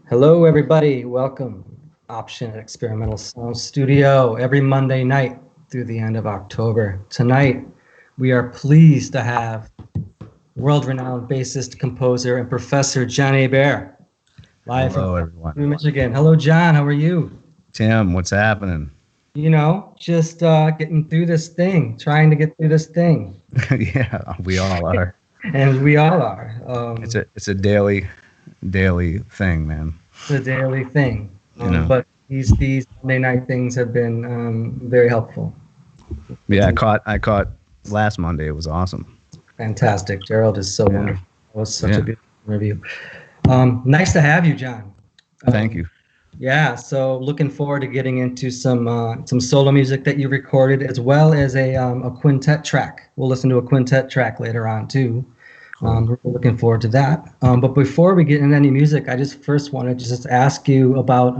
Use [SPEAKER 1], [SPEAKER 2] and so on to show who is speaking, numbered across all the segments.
[SPEAKER 1] Hello, everybody. Welcome. Option Experimental Sound Studio every Monday night through the end of October. Tonight, we are pleased to have world-renowned bassist, composer, and professor John Hébert, live
[SPEAKER 2] Hello,
[SPEAKER 1] from
[SPEAKER 2] everyone.
[SPEAKER 1] Michigan. Hello, John. How are you?
[SPEAKER 2] Tim, what's happening?
[SPEAKER 1] Just getting through this thing, trying to get through this thing,
[SPEAKER 2] Yeah, we all are.
[SPEAKER 1] and we all are.
[SPEAKER 2] It's a daily thing, man.
[SPEAKER 1] The daily thing.
[SPEAKER 2] You know.
[SPEAKER 1] But these Monday night things have been very helpful.
[SPEAKER 2] Yeah, I caught last Monday. It was awesome.
[SPEAKER 1] Fantastic. Gerald is so
[SPEAKER 2] Yeah.
[SPEAKER 1] wonderful. That was such
[SPEAKER 2] Yeah.
[SPEAKER 1] a beautiful interview. Nice to have you, John.
[SPEAKER 2] Thank you.
[SPEAKER 1] Yeah, so looking forward to getting into some solo music that you recorded, as well as a quintet track. We'll listen to a quintet track later on too. We're looking forward to that. But before we get into any music, I just first wanted to just ask you about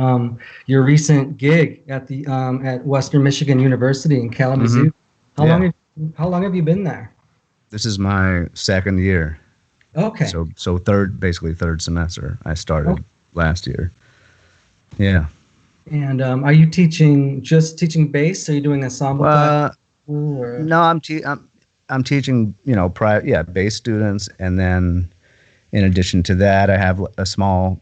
[SPEAKER 1] your recent gig at the at Western Michigan University in Kalamazoo. How
[SPEAKER 2] Yeah.
[SPEAKER 1] long have you been there?
[SPEAKER 2] This is my second year.
[SPEAKER 1] Okay.
[SPEAKER 2] So basically third semester. I started last year. Yeah.
[SPEAKER 1] And are you just teaching bass? Are you doing ensemble class? Or?
[SPEAKER 2] No, I'm teaching, bass students, and then in addition to that, I have a small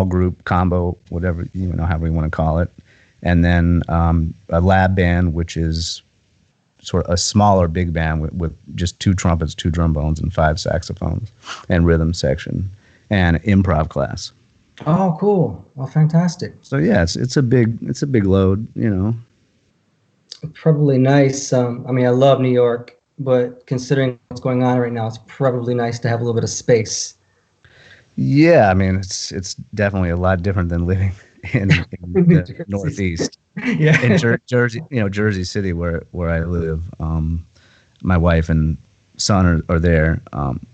[SPEAKER 2] group combo, whatever however you want to call it, and then a lab band, which is sort of a smaller big band with just 2 trumpets, 2 trombones, and 5 saxophones, and rhythm section, and improv class.
[SPEAKER 1] Oh, cool! Well, fantastic.
[SPEAKER 2] So yeah, it's a big load,
[SPEAKER 1] Probably nice. I mean, I love New York, but considering what's going on right now, it's probably nice to have a little bit of space.
[SPEAKER 2] Yeah, I mean, it's definitely a lot different than living in the Northeast.
[SPEAKER 1] Yeah.
[SPEAKER 2] In Jersey, Jersey City, where I live. My wife and son are there,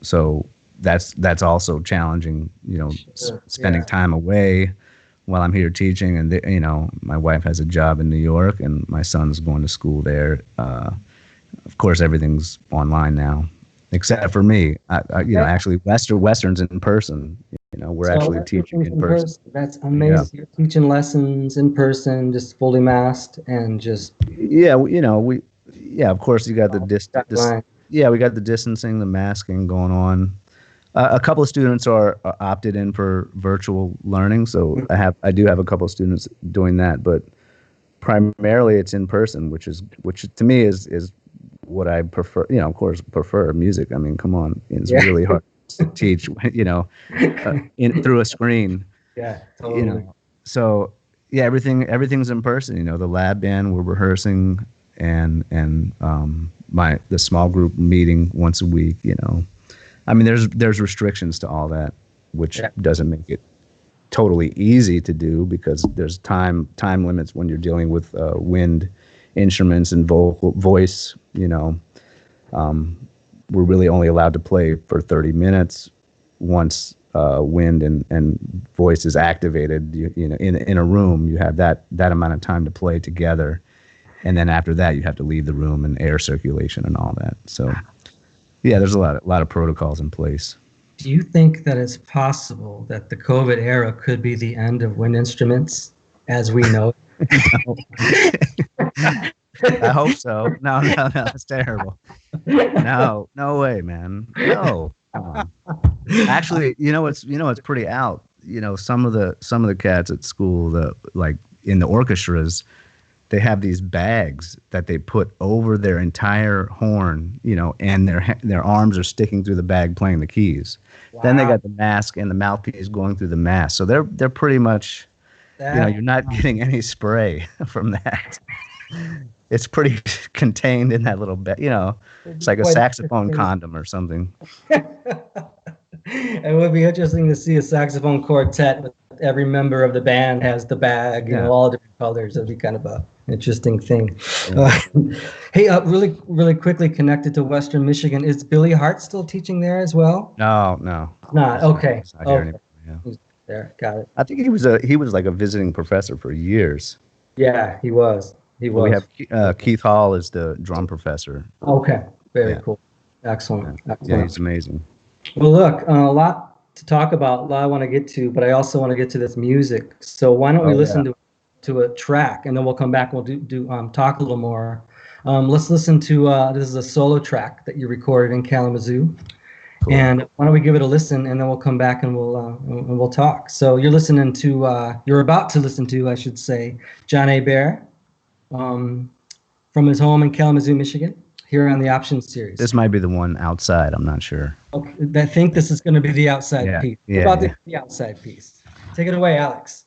[SPEAKER 2] so that's also challenging. Spending time away while I'm here teaching, and my wife has a job in New York, and my son's going to school there. Of course, everything's online now, except for me. Actually, Western's in person. We're actually teaching in person.
[SPEAKER 1] That's amazing. Yeah. You're teaching lessons in person, just fully masked, and just
[SPEAKER 2] of course you got the distance. Yeah, we got the distancing, the masking going on. A couple of students are opted in for virtual learning, so I do have a couple of students doing that, but primarily it's in person, which to me is what I prefer. Of course, prefer music. I mean, come on, it's really hard to teach, through a screen.
[SPEAKER 1] Yeah, totally.
[SPEAKER 2] So yeah, everything's in person. The lab band, we're rehearsing, and the small group meeting once a week. I mean, there's restrictions to all that, which doesn't make it totally easy to do, because there's time limits when you're dealing with wind instruments and voice. We're really only allowed to play for 30 minutes once wind and voice is activated. In a room, you have that amount of time to play together, and then after that, you have to leave the room and air circulation and all that. So. Yeah, there's a lot of protocols in place.
[SPEAKER 1] Do you think that it's possible that the COVID era could be the end of wind instruments as we know it?
[SPEAKER 2] I hope so. No, it's terrible. No way, man. No. Actually, it's pretty out. Some of the cats at school, like in the orchestras, they have these bags that they put over their entire horn, and their arms are sticking through the bag playing the keys. Wow. Then they got the mask and the mouthpiece going through the mask. So they're pretty much, you're not getting any spray from that. It's pretty contained in that little bag. It's like a saxophone condom or something.
[SPEAKER 1] It would be interesting to see a saxophone quartet with every member of the band has the bag, all different colors. It'd be kind of a interesting thing. Yeah. Hey, really quickly connected to Western Michigan, is Billy Hart still teaching there as well?
[SPEAKER 2] No.
[SPEAKER 1] Not okay.
[SPEAKER 2] Not here anymore, yeah.
[SPEAKER 1] He's there, got it.
[SPEAKER 2] I think he was like a visiting professor for years.
[SPEAKER 1] Yeah, he was.
[SPEAKER 2] We have Keith Hall is the drum professor.
[SPEAKER 1] Okay, very cool, excellent.
[SPEAKER 2] Yeah, he's amazing.
[SPEAKER 1] Well, look, a lot to talk about, a lot I want to get to, but I also want to get to this music. So why don't we
[SPEAKER 2] Oh yeah.
[SPEAKER 1] listen to a track, and then we'll come back and we'll talk a little more. Let's listen to this is a solo track that you recorded in Kalamazoo.
[SPEAKER 2] Cool.
[SPEAKER 1] And why don't we give it a listen, and then we'll come back and we'll talk. So you're about to listen to, I should say, John Hébert, from his home in Kalamazoo, Michigan, here on the Options series.
[SPEAKER 2] This might be the one outside. I'm not sure.
[SPEAKER 1] Okay, I think this is going to be the outside
[SPEAKER 2] Yeah.
[SPEAKER 1] piece. What
[SPEAKER 2] Yeah.
[SPEAKER 1] about
[SPEAKER 2] Yeah.
[SPEAKER 1] the outside piece? Take it away, Alex.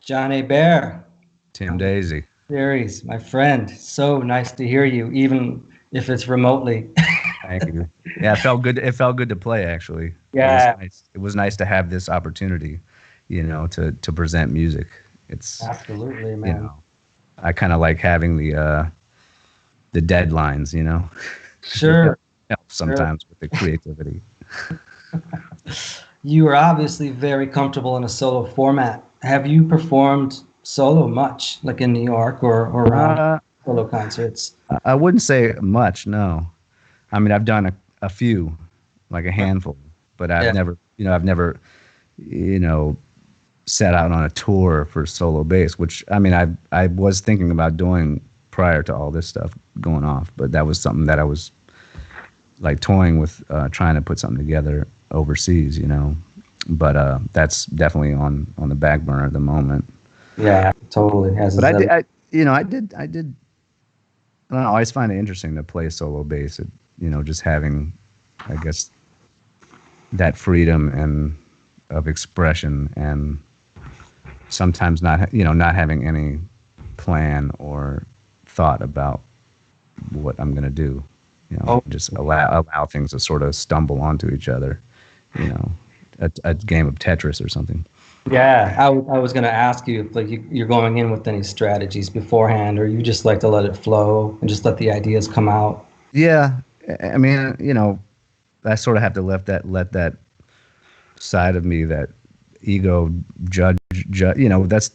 [SPEAKER 1] John Hébert.
[SPEAKER 2] Tim Daisy.
[SPEAKER 1] Series, my friend. So nice to hear you, even if it's remotely.
[SPEAKER 2] Thank you. Yeah, it felt good. It felt good to play. Actually, it was
[SPEAKER 1] Yeah,
[SPEAKER 2] nice. It was nice to have this opportunity, to present music. It's
[SPEAKER 1] absolutely,
[SPEAKER 2] you
[SPEAKER 1] man.
[SPEAKER 2] know, I kind of like having the deadlines. It
[SPEAKER 1] Sure,
[SPEAKER 2] helps
[SPEAKER 1] sure.
[SPEAKER 2] sometimes with the creativity.
[SPEAKER 1] You are obviously very comfortable in a solo format. Have you performed solo much, like in New York or around
[SPEAKER 2] Uh,
[SPEAKER 1] solo concerts?
[SPEAKER 2] I wouldn't say much. No, I mean I've done a few, like a handful, but
[SPEAKER 1] Yeah.
[SPEAKER 2] I've never, you know, set out on a tour for solo bass, which I mean I was thinking about doing prior to all this stuff going off, but that was something that I was like toying with, trying to put something together overseas, But that's definitely on the back burner at the moment.
[SPEAKER 1] Yeah, totally. As
[SPEAKER 2] But
[SPEAKER 1] is every.
[SPEAKER 2] I did. I don't know, I always find it interesting to play solo bass. Just having, I guess, that freedom and of expression, and sometimes not having any plan or thought about what I'm gonna do.
[SPEAKER 1] Oh,
[SPEAKER 2] Just allow things to sort of stumble onto each other. You know, a game of Tetris or something.
[SPEAKER 1] yeah. I was gonna ask you if like you're going in with any strategies beforehand, or you just like to let it flow and just let the ideas come out.
[SPEAKER 2] Yeah, I mean, I sort of have to let that side of me, that ego judge.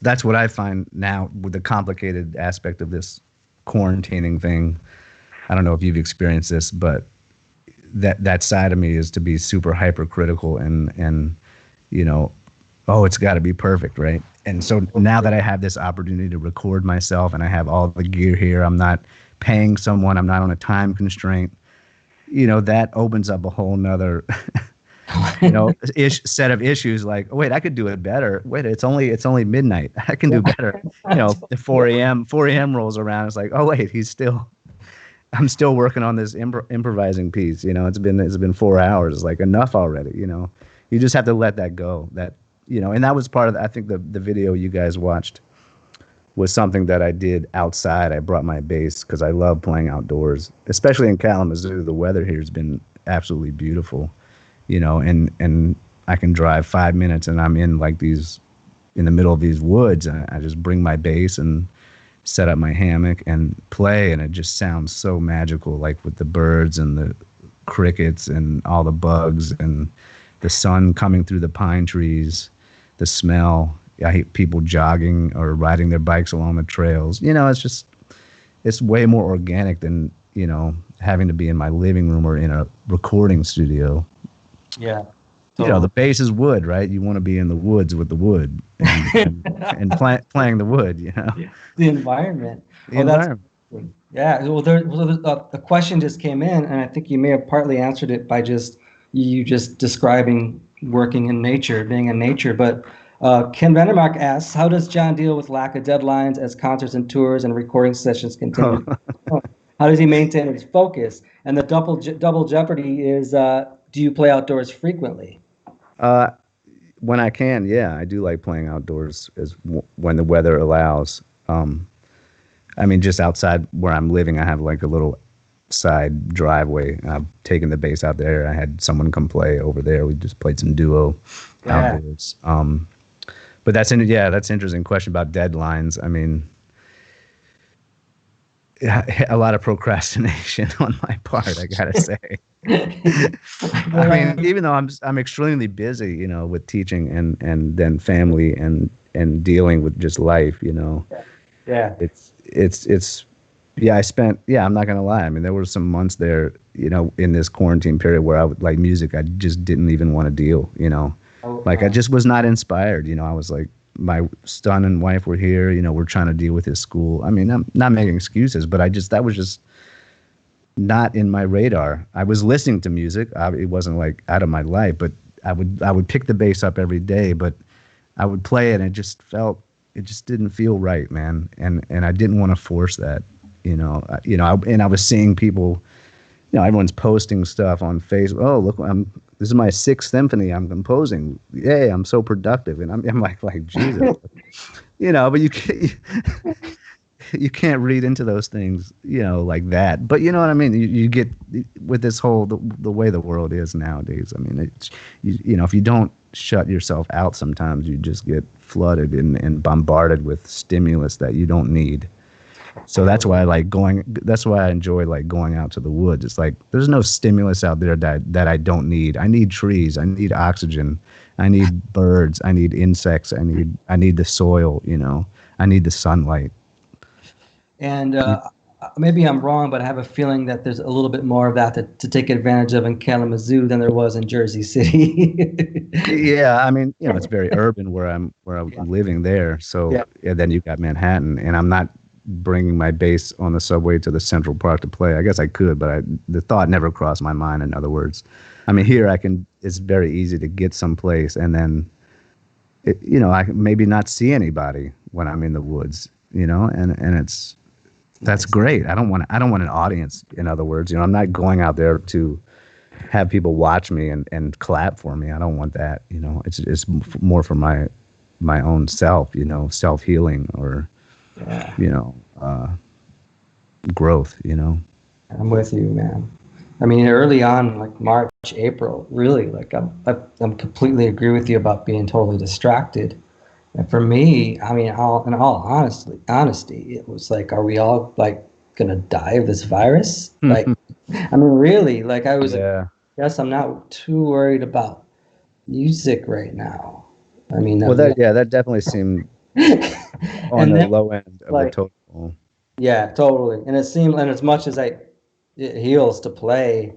[SPEAKER 2] That's what I find now with the complicated aspect of this quarantining thing. I don't know if you've experienced this, but that side of me is to be super hypercritical and you know oh, it's got to be perfect, right? And so now that I have this opportunity to record myself and I have all the gear here, I'm not paying someone, I'm not on a time constraint, that opens up a whole nother set of issues. Like, oh, wait, I could do it better. Wait, it's only midnight. I can do better. The 4 a.m. rolls around. It's like, oh wait, I'm still working on this improvising piece. It's been 4 hours. It's like enough already. You just have to let that go. And that was part of I think the video you guys watched was something that I did outside. I brought my bass because I love playing outdoors, especially in Kalamazoo. The weather here has been absolutely beautiful. And I can drive 5 minutes and I'm in the middle of these woods, and I just bring my bass and set up my hammock and play, and it just sounds so magical, like with the birds and the crickets and all the bugs and the sun coming through the pine trees, the smell. I hate people jogging or riding their bikes along the trails. It's way more organic than, having to be in my living room or in a recording studio.
[SPEAKER 1] Yeah,
[SPEAKER 2] The
[SPEAKER 1] totally.
[SPEAKER 2] bass is wood, right? You want to be in the woods with the wood and playing the wood.
[SPEAKER 1] The environment.
[SPEAKER 2] The
[SPEAKER 1] Oh, that's
[SPEAKER 2] environment.
[SPEAKER 1] yeah. The question just came in, and I think you may have partly answered it by just describing working in nature, being in nature. But Ken Vandermark asks, how does John deal with lack of deadlines as concerts and tours and recording sessions continue? How does he maintain his focus? And the double jeopardy is, do you play outdoors frequently?
[SPEAKER 2] uh, when I can, yeah, I do like playing outdoors when the weather allows. I mean, just outside where I'm living, I have like a little side driveway. I've taken the bass out there. I had someone come play over there. We just played some duo
[SPEAKER 1] Yeah.
[SPEAKER 2] outdoors. But that's an interesting question about deadlines. I mean, a lot of procrastination on my part, I gotta say. I mean, even though I'm extremely busy, with teaching and then family and dealing with just life,
[SPEAKER 1] Yeah.
[SPEAKER 2] it's yeah, I'm not gonna lie. I mean, there were some months there, in this quarantine period where I would like music, I just didn't even want to deal.
[SPEAKER 1] Oh,
[SPEAKER 2] Like I just was not inspired. I was like, my son and wife were here, we're trying to deal with his school. I mean, I'm not making excuses, but that was just not in my radar. I was listening to music. It wasn't like out of my life, but I would pick the bass up every day, but I would play it and it just didn't feel right, man. And I didn't want to force that, and I was seeing people, everyone's posting stuff on Facebook. Oh, look, this is my sixth symphony I'm composing. Yay, I'm so productive. And I'm like Jesus, But you can't read into those things, like that. But you know what I mean? You get with this whole, the way the world is nowadays. I mean, if you don't shut yourself out sometimes, you just get flooded and bombarded with stimulus that you don't need. So that's why I enjoy like going out to the woods. It's like there's no stimulus out there that I don't need. I need trees, I need oxygen, I need birds, I need insects, I need the soil, I need the sunlight.
[SPEAKER 1] And maybe I'm wrong, but I have a feeling that there's a little bit more of that to take advantage of in Kalamazoo than there was in Jersey City.
[SPEAKER 2] Yeah, I mean, it's very urban I'm living there. So
[SPEAKER 1] Yeah.
[SPEAKER 2] yeah, then you've got Manhattan, and I'm not bringing my bass on the subway to the Central Park to play. I guess I could, but the thought never crossed my mind. In other words, I mean, here it's very easy to get someplace, and then, I can maybe not see anybody when I'm in the woods, and that's great. I don't want an audience. In other words, I'm not going out there to have people watch me and clap for me. I don't want that. It's more for my own self. Self healing or
[SPEAKER 1] Yeah.
[SPEAKER 2] Growth.
[SPEAKER 1] I'm with you, man. I mean, early on, like March, April, really, like I'm completely agree with you about being totally distracted. And for me, I mean, in all honesty, it was like, are we all like gonna die of this virus? Like, I mean, really, like I was like,
[SPEAKER 2] Yeah.
[SPEAKER 1] yes, I'm not too worried about music right now. I mean,
[SPEAKER 2] Well, that definitely seemed on
[SPEAKER 1] and
[SPEAKER 2] the
[SPEAKER 1] then
[SPEAKER 2] low end of the
[SPEAKER 1] like,
[SPEAKER 2] total.
[SPEAKER 1] yeah, totally. And it seemed, and as much as it heals to play,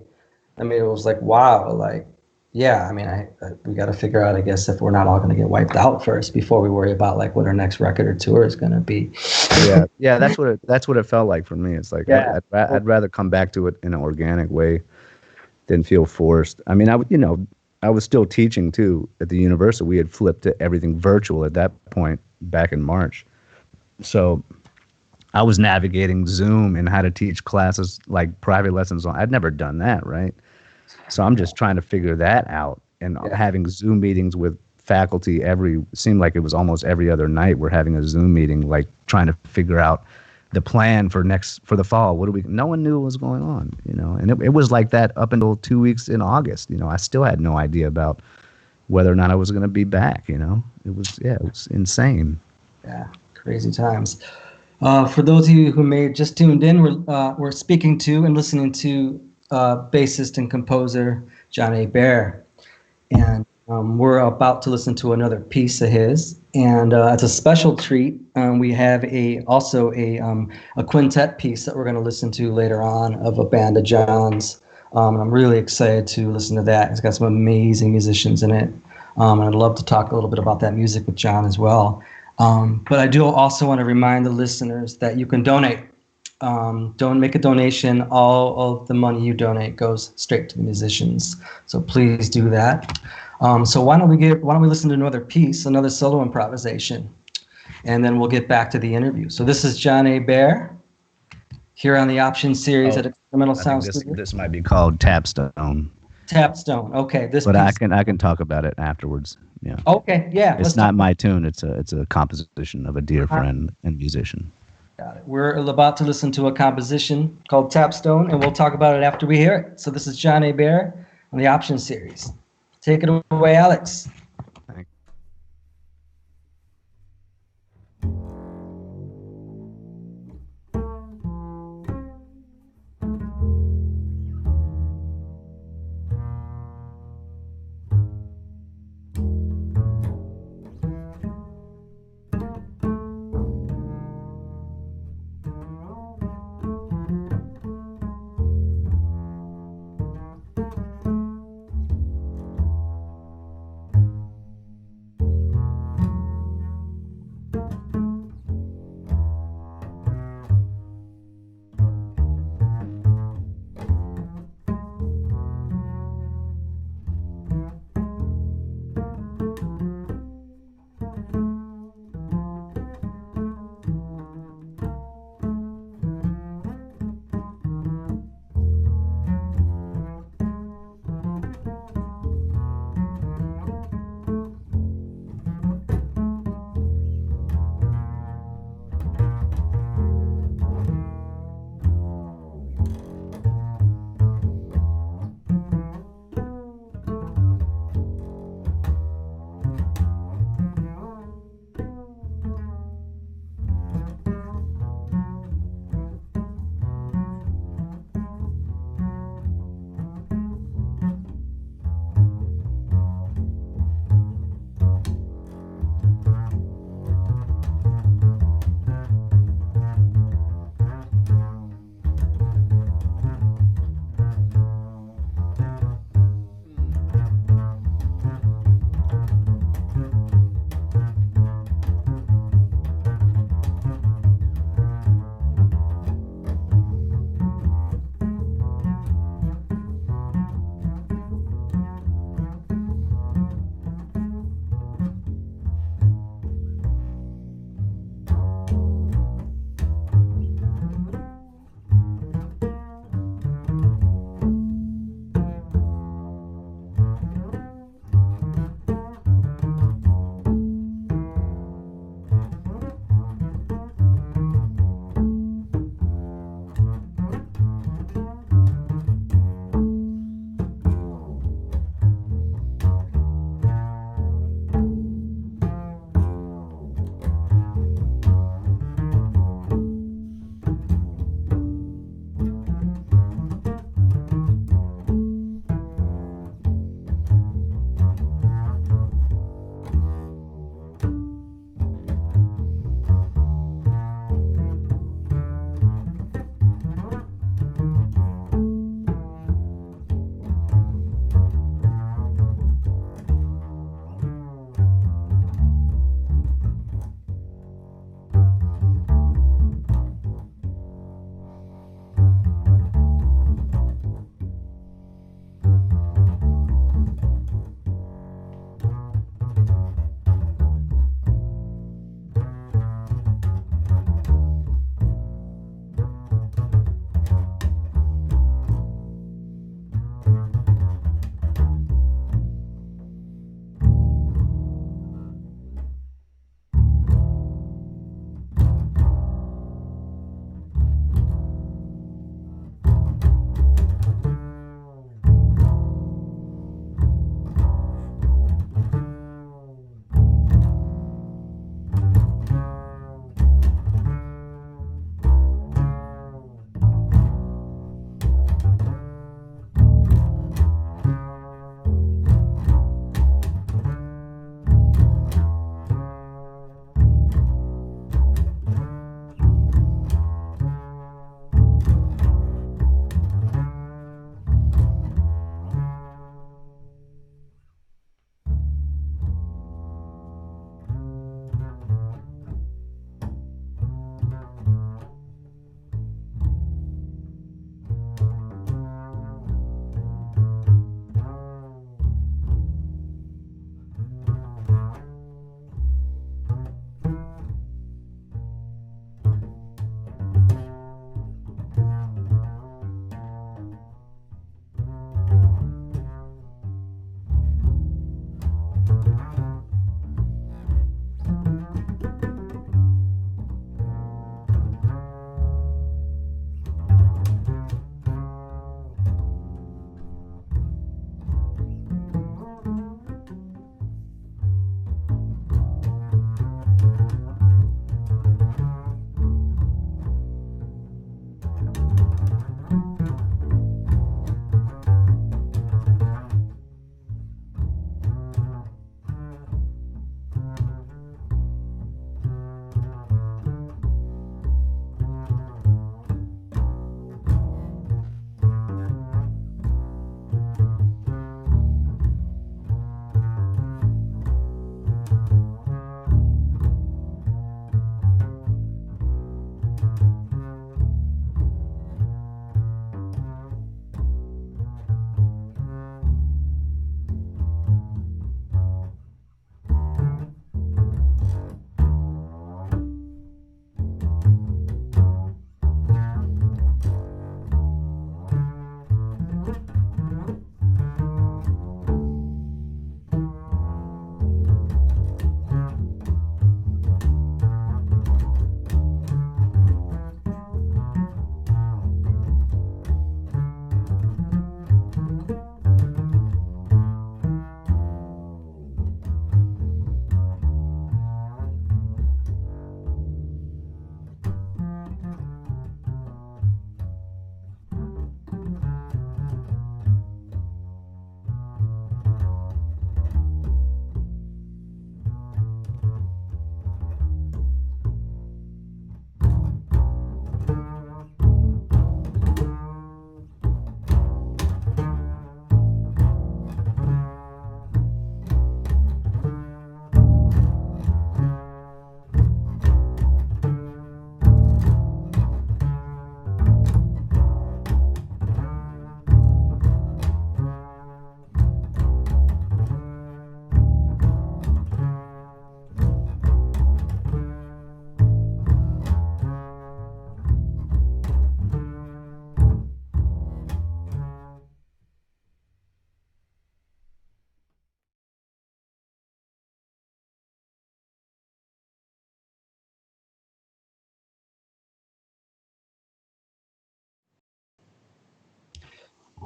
[SPEAKER 1] I mean, it was like, wow, like, yeah, I mean, we got to figure out, I guess, if we're not all going to get wiped out first before we worry about like what our next record or tour is going to be.
[SPEAKER 2] Yeah, that's what it felt like for me. It's like
[SPEAKER 1] Yeah.
[SPEAKER 2] I'd rather come back to it in an organic way than feel forced. I mean, I was still teaching too at the university. We had flipped to everything virtual at that point back in March. So I was navigating Zoom and how to teach classes like private lessons on. I'd never done that, right? So I'm just trying to figure that out and
[SPEAKER 1] Yeah.
[SPEAKER 2] having Zoom meetings with faculty seemed like it was almost every other night we're having a Zoom meeting, like trying to figure out the plan for the fall. No one knew what was going on, and it was like that up until 2 weeks in August. I still had no idea about whether or not I was going to be back. It was insane.
[SPEAKER 1] Yeah. Crazy times. For those of you who may have just tuned in, we're speaking to and listening to bassist and composer John Hébert, and we're about to listen to another piece of his. And as a special treat, we have also a quintet piece that we're going to listen to later on of a band of John's. And I'm really excited to listen to that. It's got some amazing musicians in it. And I'd love to talk a little bit about that music with John as well. But I do also want to remind the listeners that you can donate. Don't make a donation. All of the money you donate goes straight to the musicians. So please do that. So why don't we listen to another piece, another solo improvisation, and then we'll get back to the interview. So this is John Hébert here on the Option series at Experimental
[SPEAKER 2] I
[SPEAKER 1] Sound
[SPEAKER 2] think
[SPEAKER 1] Studio.
[SPEAKER 2] this might be called Tapstone.
[SPEAKER 1] Tapstone. Okay, this
[SPEAKER 2] But
[SPEAKER 1] piece.
[SPEAKER 2] I can talk about it afterwards. Yeah.
[SPEAKER 1] Okay, yeah.
[SPEAKER 2] It's not my tune. It's a composition of a dear friend and musician.
[SPEAKER 1] Got it. We're about to listen to a composition called Tapstone, and we'll talk about it after we hear it. So this is John Hébert on the Option series. Take it away, Alex.
[SPEAKER 2] Thanks.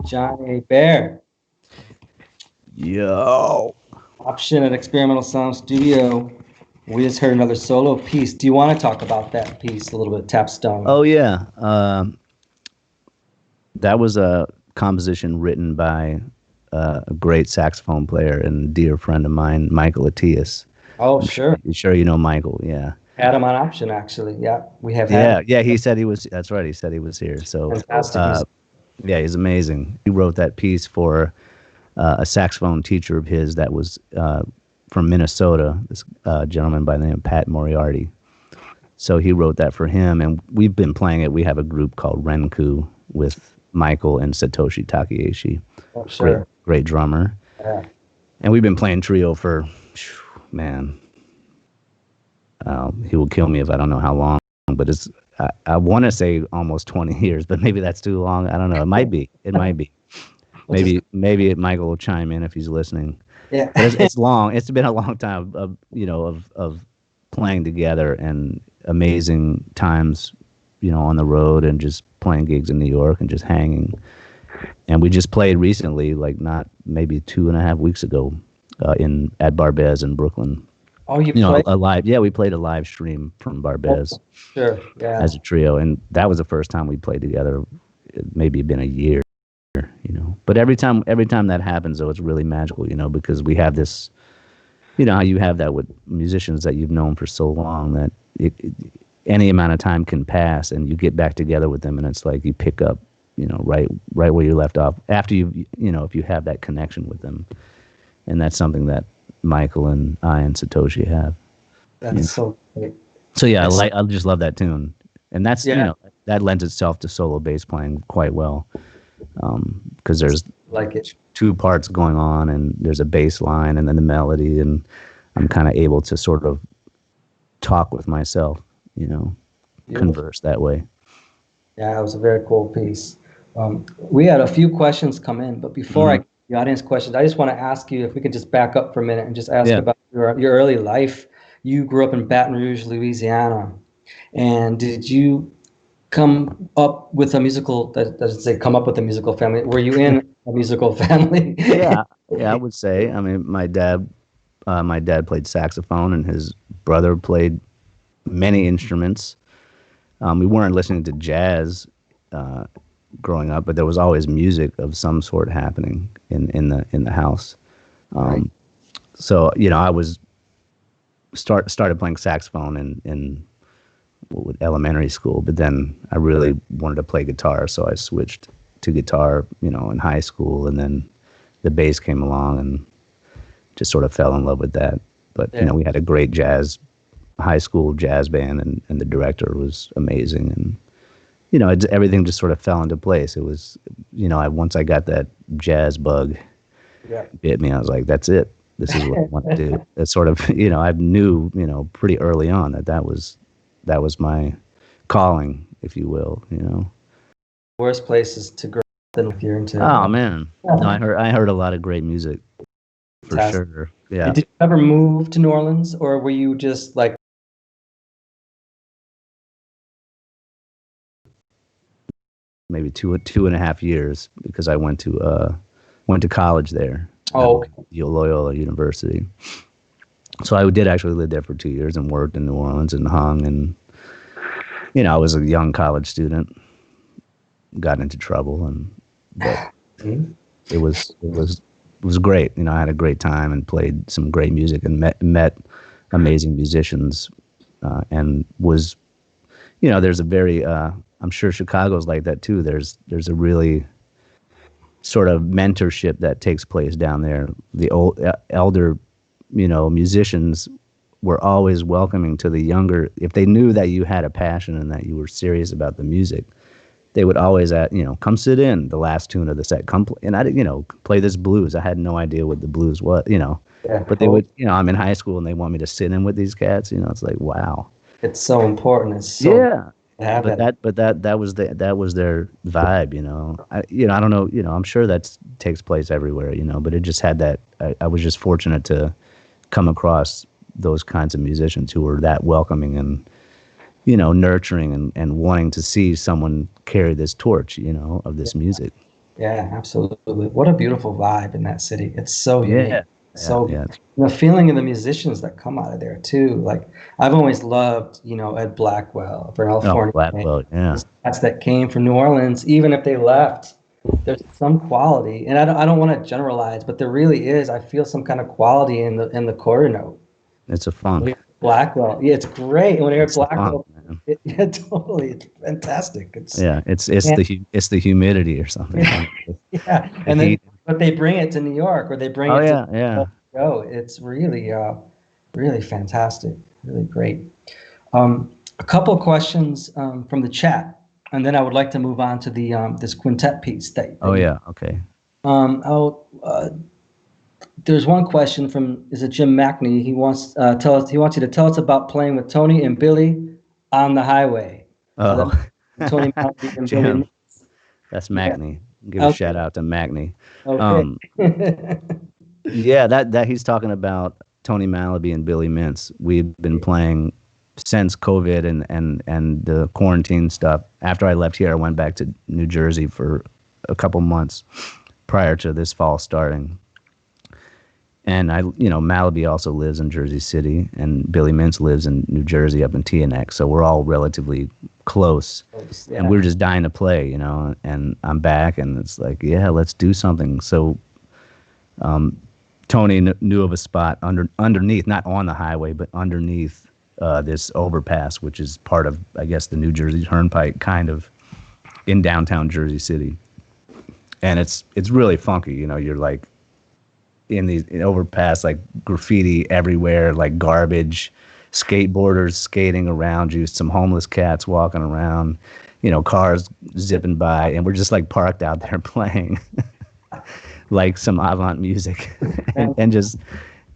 [SPEAKER 1] John Hébert,
[SPEAKER 2] Yo.
[SPEAKER 1] option at Experimental Sound Studio. We just heard another solo piece. Do you want to talk about that piece a little bit, Tapstone?
[SPEAKER 2] Oh yeah. That was a composition written by a great saxophone player and dear friend of mine, Michael Atias.
[SPEAKER 1] Oh, sure.
[SPEAKER 2] Sure you know Michael, yeah.
[SPEAKER 1] Had him on option, actually. Yeah, we have had him.
[SPEAKER 2] Yeah. He said he was. That's right. He said he was here. So,
[SPEAKER 1] Fantastic.
[SPEAKER 2] yeah, he's amazing. He wrote that piece for a saxophone teacher of his that was from Minnesota. This gentleman by the name of Pat Moriarty. So he wrote that for him, and we've been playing it. We have a group called Renku with Michael and Satoshi Takahashi.
[SPEAKER 1] Oh, sure.
[SPEAKER 2] Great drummer.
[SPEAKER 1] Yeah.
[SPEAKER 2] And we've been playing trio for, man, he will kill me if I don't know how long, but I want to say almost 20 years, but maybe that's too long. I don't know. It might be. Maybe Michael will chime in if he's listening.
[SPEAKER 1] Yeah.
[SPEAKER 2] But it's long. It's been a long time of playing together and amazing times, on the road and just playing gigs in New York and just hanging. And we just played recently, like not maybe 2.5 weeks ago, at Barbez in Brooklyn.
[SPEAKER 1] Oh, you played?
[SPEAKER 2] A live. Yeah, we played a live stream from Barbez.
[SPEAKER 1] Oh, sure. Yeah.
[SPEAKER 2] As a trio, and that was the first time we played together. It maybe been a year, But every time that happens, though, it's really magical, because we have this. How you have that with musicians that you've known for so long that any amount of time can pass, and you get back together with them, and it's like you pick up, right where you left off after if you have that connection with them, and that's something that Michael and I and Satoshi have.
[SPEAKER 1] That's so great.
[SPEAKER 2] So yeah, I just love that tune, and that's that lends itself to solo bass playing quite well, because there's
[SPEAKER 1] like it.
[SPEAKER 2] Two parts going on, and there's a bass line and then the melody, and I'm kind of able to sort of talk with myself, converse that way.
[SPEAKER 1] Yeah, it was a very cool piece. We had a few questions come in, but before I get the audience questions, I just want to ask you if we could just back up for a minute and just ask about your early life. You grew up in Baton Rouge, Louisiana, and did you come up with a musical? That doesn't say come up with a musical family. Were you in a musical family?
[SPEAKER 2] Yeah, I would say. I mean, my dad played saxophone, and his brother played many instruments. We weren't listening to jazz growing up, but there was always music of some sort happening in the house.
[SPEAKER 1] Right.
[SPEAKER 2] So I was started playing saxophone in elementary school, but then I really wanted to play guitar, so I switched to guitar, in high school, and then the bass came along and just sort of fell in love with that. But we had a great high school jazz band, and the director was amazing, and everything just sort of fell into place. It was, once I got that jazz bug bit me, I was like, that's it. This is what I want to do. That's sort of, I knew, pretty early on that was my calling, if you will,
[SPEAKER 1] Worst places to grow up than if you're into.
[SPEAKER 2] Oh man, no, I heard a lot of great music, for sure. Yeah.
[SPEAKER 1] Did you ever move to New Orleans, or were you just like?
[SPEAKER 2] Maybe 2.5 years, because I went to college there.
[SPEAKER 1] Oh, okay.
[SPEAKER 2] Loyola University. So I did actually live there for 2 years and worked in New Orleans and hung, and I was a young college student, got into trouble, but it was great. I had a great time and played some great music and met amazing musicians, and was, there's a very I'm sure Chicago's like that too. There's a really sort of mentorship that takes place down there. The old elder, musicians were always welcoming to the younger. If they knew that you had a passion and that you were serious about the music, they would always come sit in the last tune of the set. And I play this blues. I had no idea what the blues was, but they would, I'm in high school and they want me to sit in with these cats. It's like, wow.
[SPEAKER 1] It's so important. It's so
[SPEAKER 2] But that was their vibe, I don't know, I'm sure that takes place everywhere, but it just had that. I was just fortunate to come across those kinds of musicians who were that welcoming and, nurturing and wanting to see someone carry this torch, of this music.
[SPEAKER 1] Yeah, absolutely. What a beautiful vibe in that city. It's so unique.
[SPEAKER 2] Yeah, yeah,
[SPEAKER 1] So
[SPEAKER 2] yeah.
[SPEAKER 1] the feeling of the musicians that come out of there too. Like I've always loved, Ed Blackwell, Vernell
[SPEAKER 2] Oh,
[SPEAKER 1] Fournier,
[SPEAKER 2] Blackwell. Yeah,
[SPEAKER 1] those cats that came from New Orleans. Even if they left, there's some quality, and I don't want to generalize, but there really is. I feel some kind of quality in the quarter note.
[SPEAKER 2] it's a funk.
[SPEAKER 1] Blackwell, yeah, it's great. And when I hear
[SPEAKER 2] It's the funk,
[SPEAKER 1] Blackwell,
[SPEAKER 2] man.
[SPEAKER 1] yeah, totally, it's fantastic.
[SPEAKER 2] Yeah, it's
[SPEAKER 1] And,
[SPEAKER 2] it's the humidity or something.
[SPEAKER 1] yeah, yeah,
[SPEAKER 2] The
[SPEAKER 1] and then
[SPEAKER 2] heat.
[SPEAKER 1] but they bring it to New York or they bring
[SPEAKER 2] Oh
[SPEAKER 1] it to
[SPEAKER 2] yeah, yeah.
[SPEAKER 1] go. It's really, really fantastic, really great. A couple of questions from the chat, and then I would like to move on to the this quintet piece that
[SPEAKER 2] Oh
[SPEAKER 1] you.
[SPEAKER 2] yeah. Okay.
[SPEAKER 1] There's one question from is it Jim Mackney? He wants you to tell us about playing with Tony and Billy on the highway. So
[SPEAKER 2] Oh,
[SPEAKER 1] that Tony Maltby and
[SPEAKER 2] Jim.
[SPEAKER 1] Billy.
[SPEAKER 2] That's
[SPEAKER 1] Yeah.
[SPEAKER 2] Mackney. Give a
[SPEAKER 1] Okay.
[SPEAKER 2] shout out to Mackney.
[SPEAKER 1] Okay.
[SPEAKER 2] Um, yeah, that he's talking about Tony Malaby and Billy Mintz. We've been playing since COVID and the quarantine stuff. After I left here, I went back to New Jersey for a couple months prior to this fall starting. And Malaby also lives in Jersey City, and Billy Mintz lives in New Jersey up in Teaneck. So we're all relatively close, and
[SPEAKER 1] Yeah.
[SPEAKER 2] we're just dying to play, And I'm back, and it's like, yeah, let's do something. So Tony knew of a spot underneath, not on the highway, but underneath this overpass, which is part of, I guess, the New Jersey Turnpike, kind of in downtown Jersey City. And it's really funky, You're like in these overpass, like graffiti everywhere, like garbage, skateboarders skating around you, some homeless cats walking around, cars zipping by, and we're just like parked out there playing like some avant music and just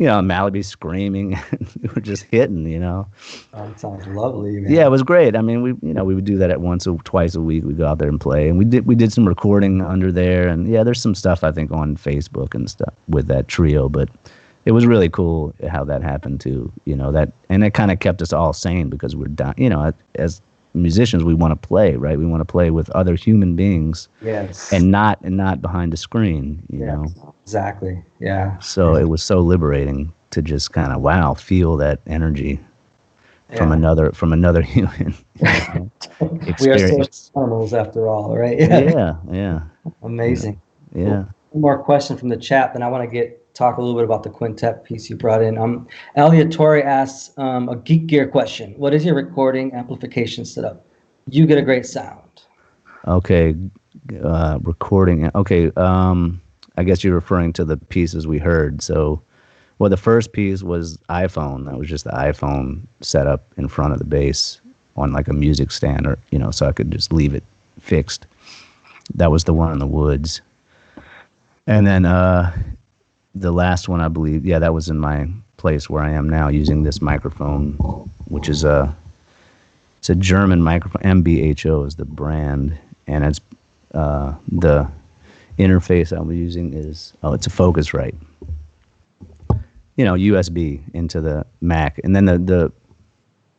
[SPEAKER 2] Malaby screaming. We're just hitting.
[SPEAKER 1] Oh, it sounds lovely, man.
[SPEAKER 2] Yeah, it was great. I mean, we would do that at once or twice a week. We'd go out there and play, and we did some recording under there, and yeah, there's some stuff I think on Facebook and stuff with that trio, but it was really cool how that happened too. And it kind of kept us all sane because we're down. As musicians, we want to play, right? We want to play with other human beings,
[SPEAKER 1] Yes.
[SPEAKER 2] and not behind a screen.
[SPEAKER 1] Exactly. Yeah.
[SPEAKER 2] So it was so liberating to just kind of feel that energy from
[SPEAKER 1] Yeah.
[SPEAKER 2] another human
[SPEAKER 1] We are social
[SPEAKER 2] experience.
[SPEAKER 1] animals after all, right?
[SPEAKER 2] Yeah, yeah,
[SPEAKER 1] Amazing.
[SPEAKER 2] yeah.
[SPEAKER 1] One more question from the chat, then I want to talk a little bit about the quintet piece you brought in. Elliot Torrey asks a geek gear question. What is your recording amplification setup? You get a great sound.
[SPEAKER 2] Okay, recording. Okay, I guess you're referring to the pieces we heard. So, well, the first piece was iPhone. That was just the iPhone set up in front of the bass on like a music stand, or so I could just leave it fixed. That was the one in the woods. And then the last one, I believe, yeah, that was in my place where I am now using this microphone, which is it's a German microphone. MBHO is the brand, and it's the interface I'm using is it's a Focusrite. USB into the Mac, and then the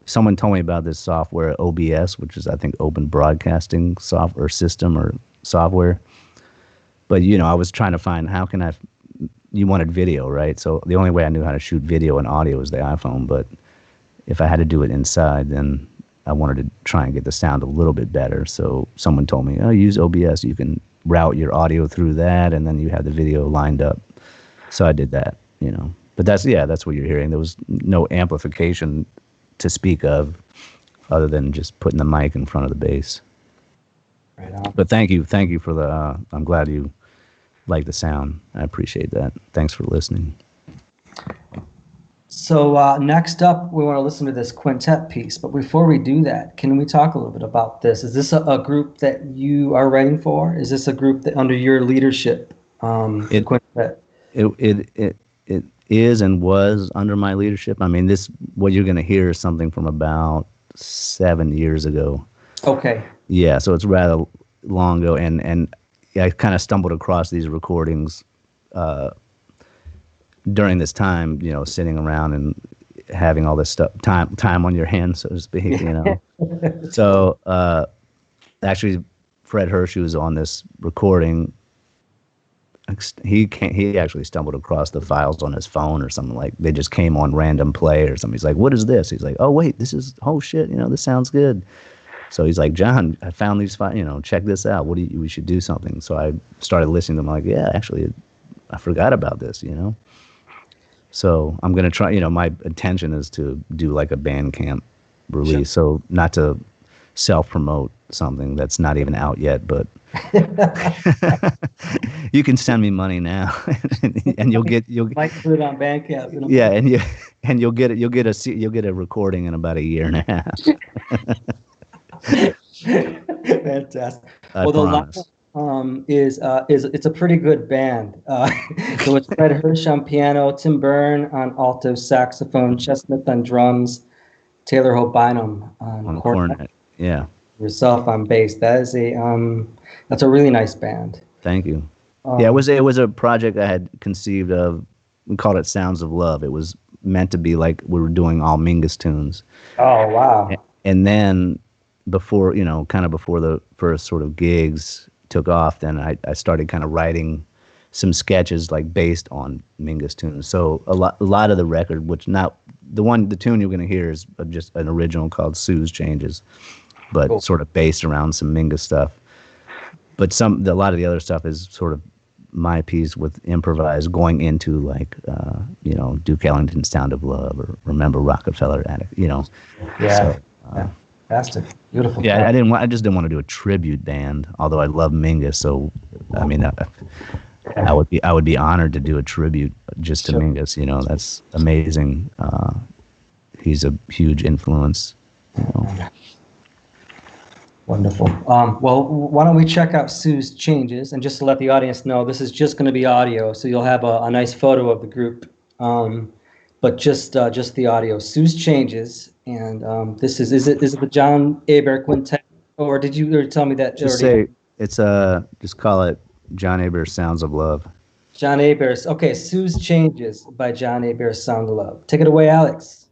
[SPEAKER 2] someone told me about this software OBS, which is I think Open Broadcasting software system or software. But I was trying to find how can you wanted video, right? So the only way I knew how to shoot video and audio was the iPhone. But if I had to do it inside, then I wanted to try and get the sound a little bit better. So someone told me, use OBS. You can route your audio through that, and then you have the video lined up. So I did that, But that's what you're hearing. There was no amplification to speak of other than just putting the mic in front of the bass.
[SPEAKER 1] Right on.
[SPEAKER 2] But thank you for the, I'm glad you like the sound. I appreciate that. Thanks for listening.
[SPEAKER 1] So next up, we want to listen to this quintet piece. But before we do that, can we talk a little bit about this? Is this a group that you are writing for? Is this a group that under your leadership, the quintet?
[SPEAKER 2] It is and was under my leadership. I mean, what you're going to hear is something from about 7 years ago.
[SPEAKER 1] Okay.
[SPEAKER 2] Yeah, so it's rather long ago, and I kind of stumbled across these recordings during this time, sitting around and having all this stuff, time on your hands, so to speak, So actually, Fred Hershey was on this recording, he actually stumbled across the files on his phone or something, like they just came on random play or something. He's like, what is this? He's like, oh wait, this is, oh shit, this sounds good. So he's like, John, I found these files, check this out. We should do something. So I started listening to them. I'm like, yeah, actually I forgot about this. So I'm gonna try. My intention is to do like a Bandcamp release.
[SPEAKER 1] Sure.
[SPEAKER 2] So not to self-promote something that's not even out yet, but you can send me money now, and you'll
[SPEAKER 1] Might put it on Bandcamp.
[SPEAKER 2] yeah, and you'll get a recording in about a year and a half.
[SPEAKER 1] Fantastic.
[SPEAKER 2] I
[SPEAKER 1] Well, the
[SPEAKER 2] promise.
[SPEAKER 1] lineup is it's a pretty good band. So it's Fred Hirsch on piano, Tim Byrne on alto saxophone, Chestnut on drums, Taylor Hope Bynum on
[SPEAKER 2] On
[SPEAKER 1] cornet,
[SPEAKER 2] cornet. Yeah.
[SPEAKER 1] yourself on bass. That's a really nice band.
[SPEAKER 2] Thank you. Yeah,
[SPEAKER 1] Um,
[SPEAKER 2] it was a project I had conceived of. We called it Sounds of Love. It was meant to be like we were doing all Mingus tunes.
[SPEAKER 1] oh wow.
[SPEAKER 2] And then before, kind of before the first sort of gigs took off, then I started kind of writing some sketches like based on Mingus tunes. So a lot of the record, which not the tune you're going to hear is just an original called Sue's Changes, but
[SPEAKER 1] Cool.
[SPEAKER 2] sort of based around some Mingus stuff. But a lot of the other stuff is sort of my piece with improvised going into like Duke Ellington's Sound of Love or Remember Rockefeller Attic.
[SPEAKER 1] Yeah.
[SPEAKER 2] So
[SPEAKER 1] Fantastic. Beautiful.
[SPEAKER 2] yeah, I just didn't want to do a tribute band, although I love Mingus. So I mean, I would be honored to do a tribute just to
[SPEAKER 1] Sure.
[SPEAKER 2] Mingus. That's amazing. He's a huge influence.
[SPEAKER 1] Wonderful. Well, why don't we check out Sue's Changes? And just to let the audience know, this is just going to be audio, so you'll have a nice photo of the group, but just the audio. Sue's Changes, and this is it the John Hébert Quintet, or did you already tell me that
[SPEAKER 2] Just
[SPEAKER 1] already?
[SPEAKER 2] say it's just call it John Hébert Sounds of Love.
[SPEAKER 1] John Hébert's. Okay, Sue's Changes by John Hébert, Sound of Love. Take it away, Alex.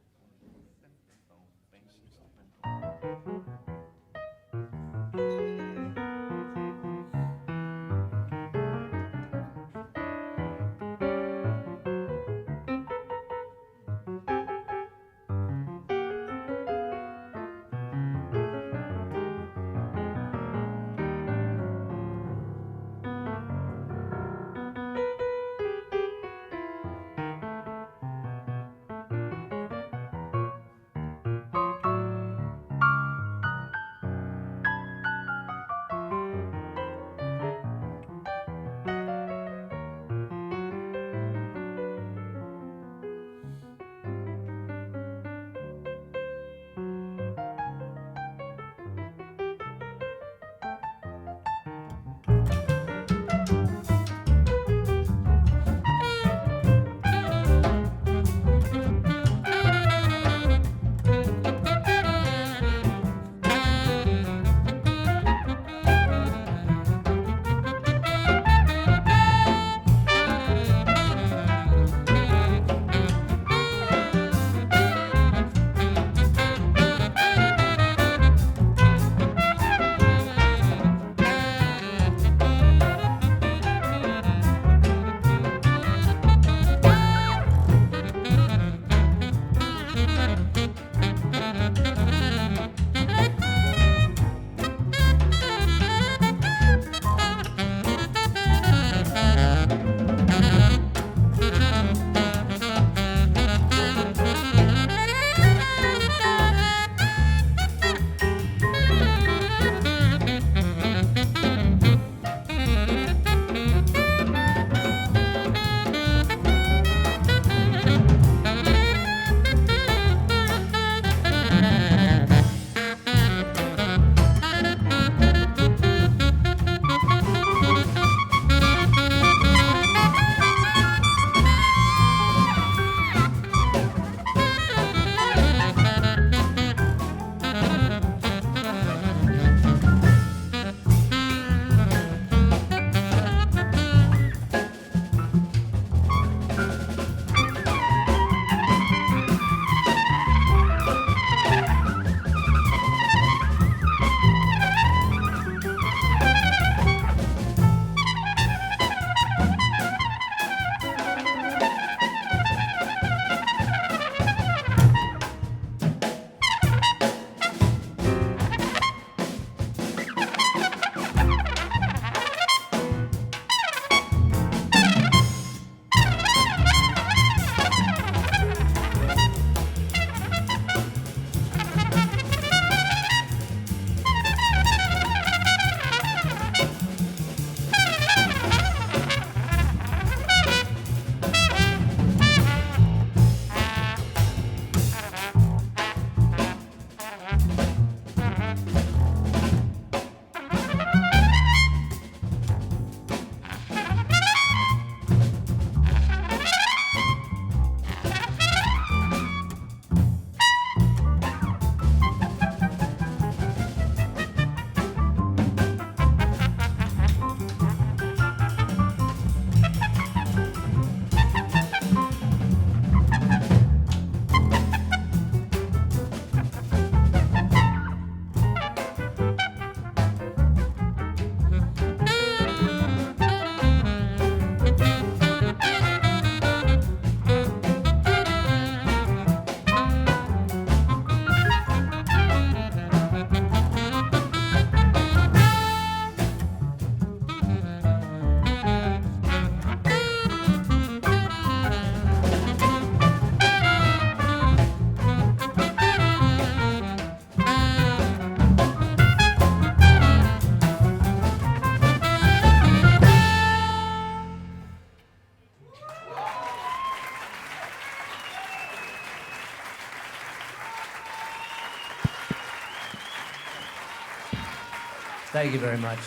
[SPEAKER 3] Thank you very much.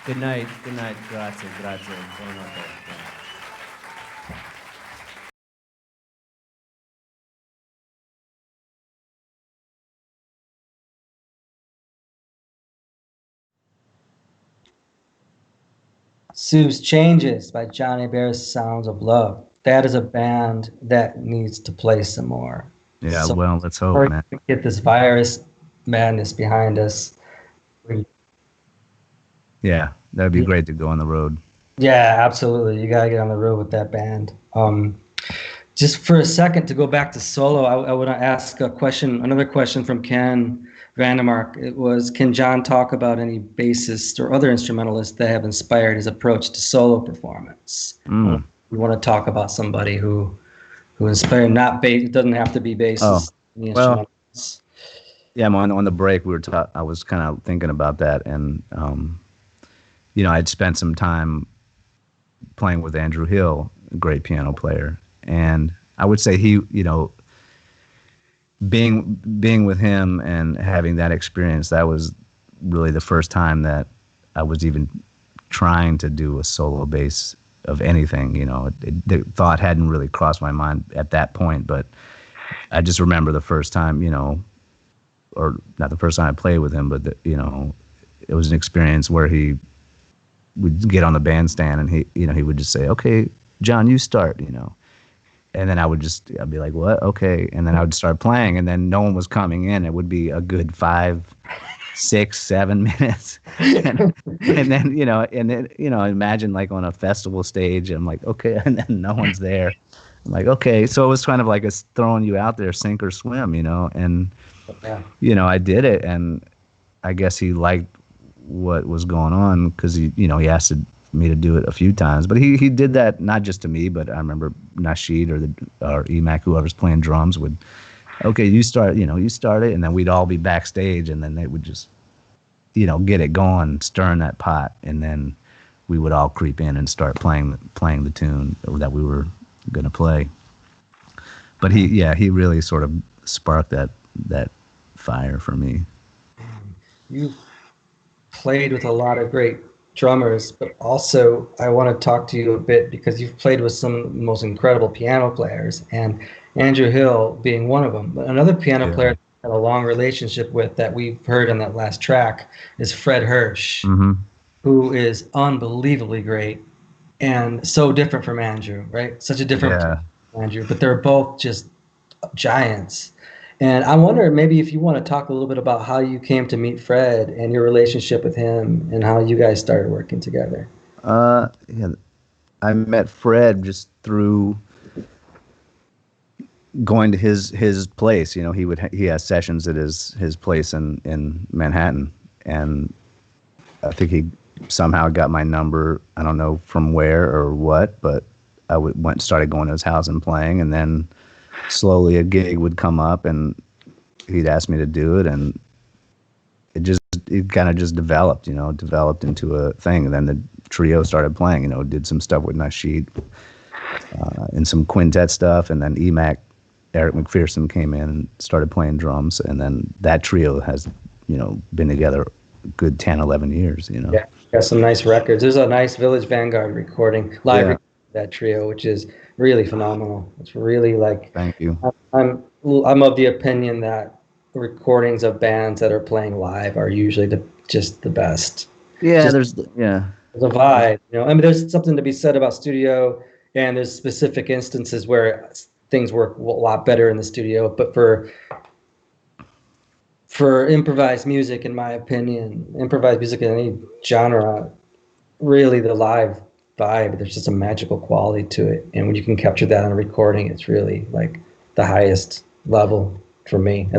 [SPEAKER 3] Good night. Good night. Grazie. Grazie. Buonanotte. Yeah.
[SPEAKER 1] Sue's Changes by John Hébert's Sounds of Love. That is a band that needs to play some more.
[SPEAKER 2] Yeah,
[SPEAKER 1] So
[SPEAKER 2] well, let's hope,
[SPEAKER 1] before
[SPEAKER 2] man.
[SPEAKER 1] we get this virus madness behind us.
[SPEAKER 2] Yeah, that'd be great to go on the road.
[SPEAKER 1] Yeah, absolutely. You gotta get on the road with that band. Just for a second to go back to solo, I want to ask another question from Ken Vandemark. It was, can John talk about any bassists or other instrumentalists that have inspired his approach to solo performance?
[SPEAKER 2] Mm.
[SPEAKER 1] We want to talk about somebody who inspired, not bass. It doesn't have to be
[SPEAKER 2] Oh,
[SPEAKER 1] bassist.
[SPEAKER 2] well, yeah, on the break I was kind of thinking about that, and I'd spent some time playing with Andrew Hill, a great piano player, and I would say he, being with him and having that experience, that was really the first time that I was even trying to do a solo bass of anything. The thought hadn't really crossed my mind at that point, but I just remember the first time, or not the first time I played with him, but it was an experience where he would get on the bandstand and he would just say, "Okay, John, you start," and then I'd be like, "What? Okay," and then I would start playing, and then no one was coming in. It would be a good 5, 6, 7 minutes, and then imagine like on a festival stage, I'm like, okay, and then no one's there. I'm like, okay, so it was kind of like it's throwing you out there, sink or swim, and I did it, and I guess he liked what was going on because he asked me to do it a few times, but he did that not just to me, but I remember Nasheed or Emac, whoever's playing drums, would, okay, you start it, and then we'd all be backstage, and then they would just get it going, stirring that pot, and then we would all creep in and start playing the tune that we were going to play. But he really sort of sparked that fire for me.
[SPEAKER 1] You've played with a lot of great drummers, but also I want to talk to you a bit because you've played with some of the most incredible piano players, and Andrew Hill being one of them. But another piano player I had a long relationship with that we've heard on that last track is Fred Hirsch, who is unbelievably great and so different from Andrew, right? Such a different Andrew, but they're both just giants. And I wonder maybe if you want to talk a little bit about how you came to meet Fred and your relationship with him and how you guys started working together.
[SPEAKER 2] Yeah, I met Fred just through going to his place. He has sessions at his place in Manhattan, and I think he somehow got my number. I don't know from where or what, but I started going to his house and playing, and then slowly a gig would come up and he'd ask me to do it, and it kind of just developed into a thing. And then the trio started playing, did some stuff with Nasheed and some quintet stuff, and then Eric McPherson came in and started playing drums, and then that trio has been together a good 10, 11 years.
[SPEAKER 1] Yeah, got some nice records. There's a nice Village Vanguard recording, live that trio, which is really phenomenal. It's really like,
[SPEAKER 2] thank you.
[SPEAKER 1] I'm of the opinion that recordings of bands that are playing live are usually just the best.
[SPEAKER 2] Yeah,
[SPEAKER 1] there's a vibe. I mean, there's something to be said about studio, and there's specific instances where things work a lot better in the studio. But for improvised music, in my opinion, improvised music in any genre, really the live vibe, there's just a magical quality to it. And when you can capture that on a recording, it's really like the highest level for me.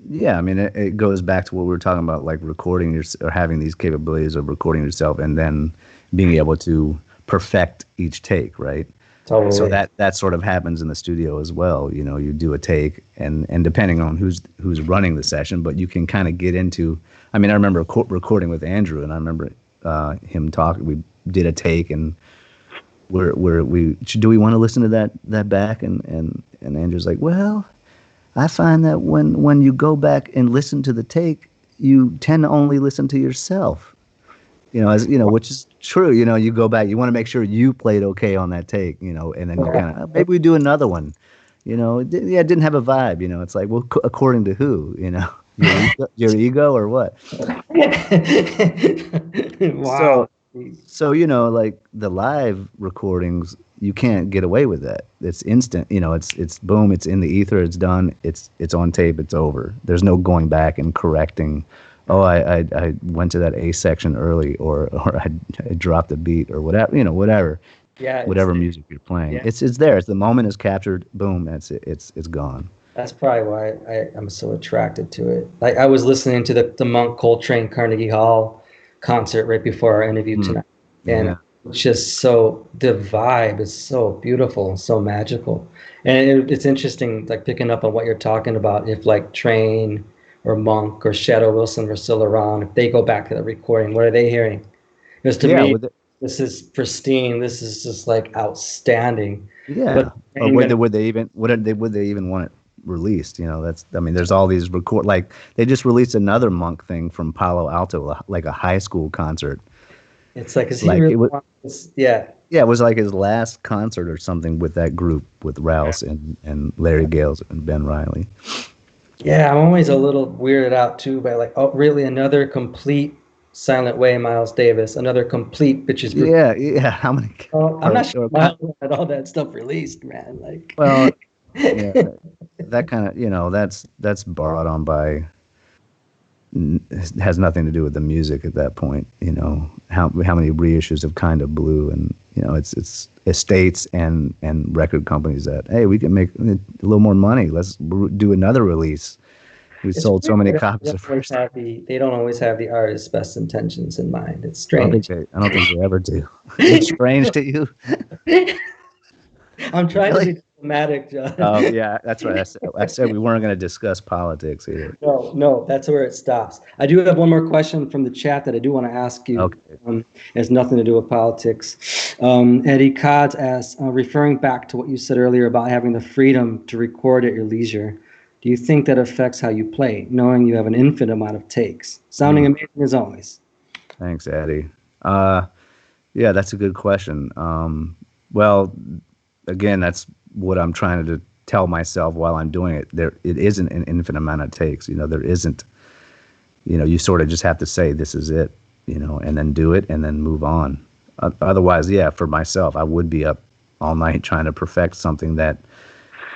[SPEAKER 2] Yeah, I mean, it goes back to what we were talking about, like recording or having these capabilities of recording yourself and then being able to perfect each take, right?
[SPEAKER 1] Totally.
[SPEAKER 2] So that sort of happens in the studio as well. You do a take, and depending on who's running the session, but you can kind of get into. I mean, I remember recording with Andrew, and I remember him talking. We did a take, and do we want to listen to that back? And Andrew's like, well, I find that when you go back and listen to the take, you tend to only listen to yourself. Which is true. You go back, you want to make sure you played okay on that take, and then you kind of, maybe we do another one. It didn't have a vibe. It's like, well, according to who, your ego or what?
[SPEAKER 1] Wow.
[SPEAKER 2] So, like the live recordings, you can't get away with that. It's instant. It's boom. It's in the ether. It's done. It's on tape. It's over. There's no going back and correcting. Oh, I went to that A section early, or I dropped a beat, or whatever. Whatever.
[SPEAKER 1] Yeah.
[SPEAKER 2] Whatever music you're playing,
[SPEAKER 1] yeah.
[SPEAKER 2] it's there. It's the moment is captured. Boom. That's it. It's gone.
[SPEAKER 1] That's probably why I'm so attracted to it. Like, I was listening to the Monk Coltrane Carnegie Hall concert right before our interview tonight, and it's just the vibe is so beautiful and so magical. And it's interesting, like, picking up on what you're talking about. If like Train or Monk or Shadow Wilson were still around, if they go back to the recording, what are they hearing? Because to me, this is pristine. This is just like outstanding.
[SPEAKER 2] Yeah. Or would they even want it released? There's all these like they just released another Monk thing from Palo Alto, like a high school concert.
[SPEAKER 1] It's like, is he really
[SPEAKER 2] yeah, it was like his last concert or something with that group, with Rouse and Larry Gales and Ben Riley.
[SPEAKER 1] Yeah, I'm always a little weirded out too by, like, oh, really, another complete Silent Way, Miles Davis, another complete Bitches Brew.
[SPEAKER 2] Yeah. How many?
[SPEAKER 1] I'm not sure Miles had all that stuff released, man. Like,
[SPEAKER 2] well, yeah, that kind of, that's borrowed on by. Has nothing to do with the music at that point. How many reissues of Kind of Blue, and it's estates and record companies that, hey, we can make a little more money. Let's do another release. We sold so many copies of first.
[SPEAKER 1] They don't always have the artist's best intentions in mind. It's strange.
[SPEAKER 2] I don't think they ever do. It's strange to you.
[SPEAKER 1] I'm trying to be diplomatic, John.
[SPEAKER 2] Oh yeah, that's right. I said we weren't going to discuss politics here.
[SPEAKER 1] No, that's where it stops. I do have one more question from the chat that I do want to ask you.
[SPEAKER 2] Okay.
[SPEAKER 1] It has nothing to do with politics. Eddie Cods asks, referring back to what you said earlier about having the freedom to record at your leisure, do you think that affects how you play, knowing you have an infinite amount of takes? Sounding amazing as always.
[SPEAKER 2] Thanks, Eddie. Yeah, that's a good question. Well, again, that's what I'm trying to tell myself while I'm doing it. It isn't an infinite amount of takes. There isn't. You sort of just have to say, this is it, and then do it and then move on. Otherwise, yeah, for myself, I would be up all night trying to perfect something that,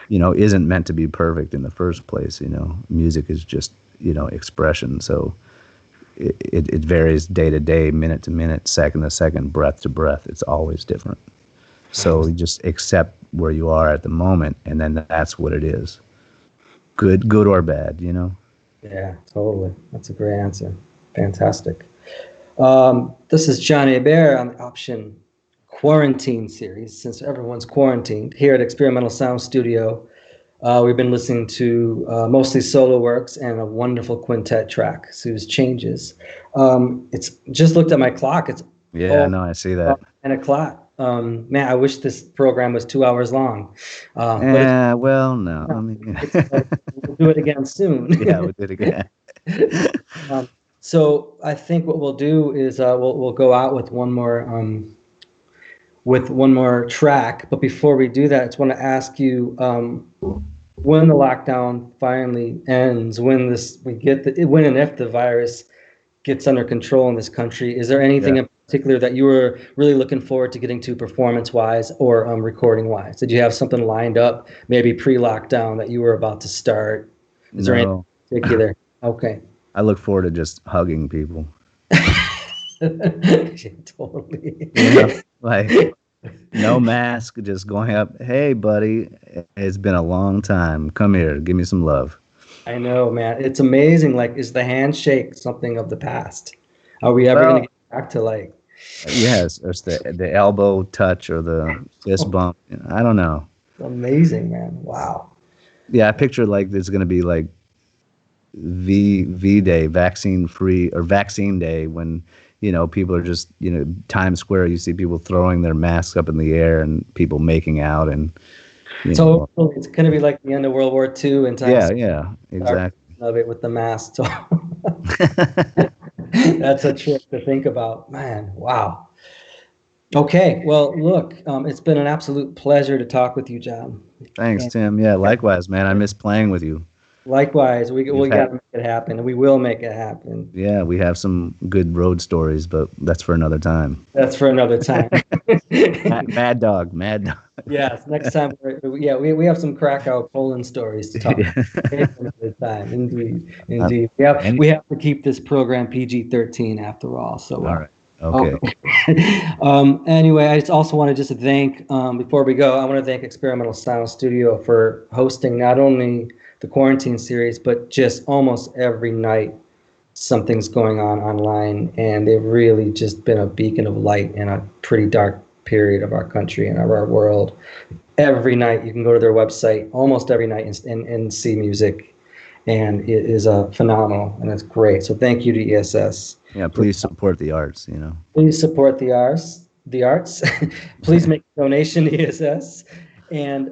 [SPEAKER 2] isn't meant to be perfect in the first place. Music is just, expression. So it varies day to day, minute to minute, second to second, breath to breath. It's always different. So you just accept where you are at the moment, and then that's what it is. Good or bad,
[SPEAKER 1] Yeah, totally. That's a great answer. Fantastic. This is John Hébert on the Option Quarantine series. Since everyone's quarantined here at Experimental Sound Studio, we've been listening to mostly solo works and a wonderful quintet track, Sue's Changes. It's just looked at my clock. It's
[SPEAKER 2] I see that.
[SPEAKER 1] 10 o'clock. Man, I wish this program was 2 hours long.
[SPEAKER 2] Well, no.
[SPEAKER 1] We'll do it again soon.
[SPEAKER 2] Yeah, we'll do it again.
[SPEAKER 1] So I think what we'll do is we'll go out with one more track. But before we do that, I just want to ask you, when the lockdown finally ends, when and if the virus gets under control in this country, is there anything in particular that you were really looking forward to getting to performance-wise or recording-wise? Did you have something lined up, maybe pre-lockdown, that you were about to start? Is there anything in particular? Okay.
[SPEAKER 2] I look forward to just hugging people.
[SPEAKER 1] Totally.
[SPEAKER 2] Like no mask, just going up. Hey, buddy, it's been a long time. Come here, give me some love.
[SPEAKER 1] I know, man. It's amazing. Like, is the handshake something of the past? Are we ever going to get back to like?
[SPEAKER 2] Yes, there's the elbow touch or the fist bump. I don't know.
[SPEAKER 1] Amazing, man. Wow.
[SPEAKER 2] Yeah, I picture like there's going to be like V Day, vaccine free, or vaccine day, when people are just Times Square. You see people throwing their masks up in the air and people making out and.
[SPEAKER 1] So it's going to be like the end of World War II in Times Square.
[SPEAKER 2] Yeah, exactly.
[SPEAKER 1] Love it with the mask. That's a trick to think about, man. Wow. Okay, well, look, it's been an absolute pleasure to talk with you, John.
[SPEAKER 2] Thanks,
[SPEAKER 1] And
[SPEAKER 2] Tim. Yeah, likewise, man. I miss playing with you.
[SPEAKER 1] likewise, we
[SPEAKER 2] We've
[SPEAKER 1] got
[SPEAKER 2] had,
[SPEAKER 1] to make it happen, and we will make it happen.
[SPEAKER 2] yeah, we have some good road stories, but that's for another time.
[SPEAKER 1] That's for another time.
[SPEAKER 2] Mad dog, mad dog.
[SPEAKER 1] Yes, next time, yeah, we have some Krakow, Poland stories to talk about. Maybe another time, indeed, indeed. We have to keep this program PG-13 after all. So,
[SPEAKER 2] all right, okay.
[SPEAKER 1] Anyway, I just also want to just thank, before we go, I want to thank Experimental Sound Studio for hosting not only the quarantine series, but just almost every night something's going on online, and they've really just been a beacon of light in a pretty dark period of our country and of our world. Every night you can go to their website almost every night and see music, and it is phenomenal, and it's great. So thank you to ESS.
[SPEAKER 2] Yeah, please support the arts,
[SPEAKER 1] Please support the arts. Please make a donation to ESS. And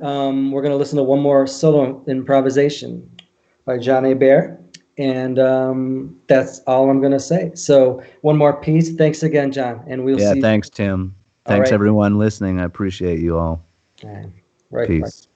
[SPEAKER 1] we're going to listen to one more solo improvisation by John Hébert. And that's all I'm going to say. So one more piece. Thanks again, John. And we'll see you.
[SPEAKER 2] Thanks, Tim. Thanks, everyone listening. I appreciate you all.
[SPEAKER 1] Right.
[SPEAKER 2] Peace.